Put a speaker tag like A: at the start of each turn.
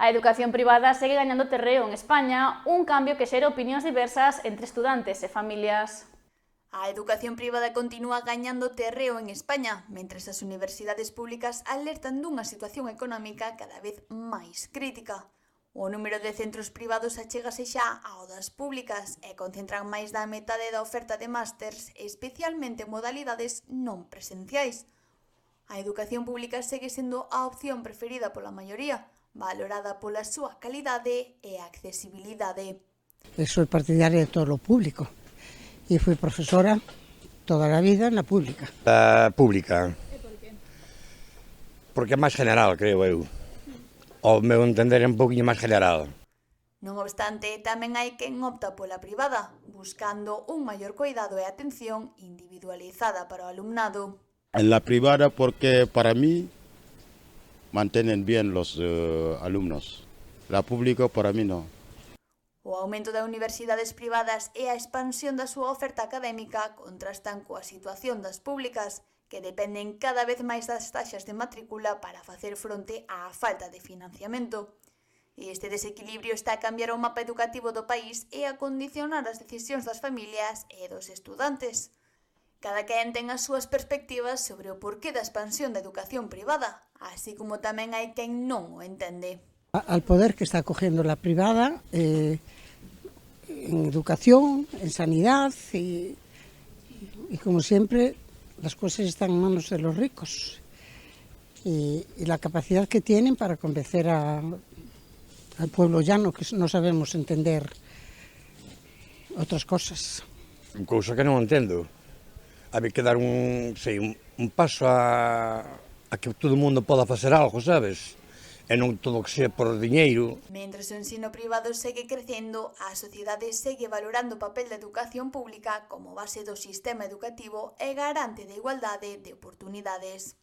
A: A educación privada segue gañando terreo en España, un cambio que xera opinións diversas entre estudantes e familias.
B: A educación privada continúa gañando terreo en España, mentres as universidades públicas alertan dunha situación económica cada vez máis crítica. O número de centros privados achégase xa ao das públicas e concentran máis da metade da oferta de másters, especialmente en modalidades non presenciais. A educación pública segue sendo a opción preferida pola maioría, valorada pola súa calidade e accesibilidade.
C: Soy partidaria de todo lo público y fui profesora toda la vida en la pública.
D: La pública.
A: E por qué?
D: Porque é máis general, creo eu. Ao meu entender é un poquinho máis general.
B: Non obstante, tamén hai quen opta pola privada, buscando un maior cuidado e atención individualizada para o alumnado.
E: En la privada porque para mí mantienen bien los alumnos. La pública para mí no.
B: O aumento de universidades privadas e a expansión da súa oferta académica contrastan coa situación das públicas, que dependen cada vez máis das taxas de matrícula para facer fronte á falta de financiamento. E este desequilibrio está a cambiar o mapa educativo do país e a condicionar as decisións das familias e dos estudantes. Cada quen ten as súas perspectivas sobre o porqué da expansión da educación privada, así como tamén hai quen non o entende.
C: Al poder que está cogiendo la privada en educación, en sanidad y como siempre las cosas están en manos de los ricos y la capacidad que tienen para convencer al pueblo llano, que no sabemos entender otras cosas.
D: Cousa que non entendo. Habe que dar un paso a que todo o mundo poda facer algo, sabes? E non todo que sea por diñeiro.
B: Mentres o ensino privado segue crecendo, a sociedade segue valorando o papel da educación pública como base do sistema educativo e garante de igualdade de oportunidades.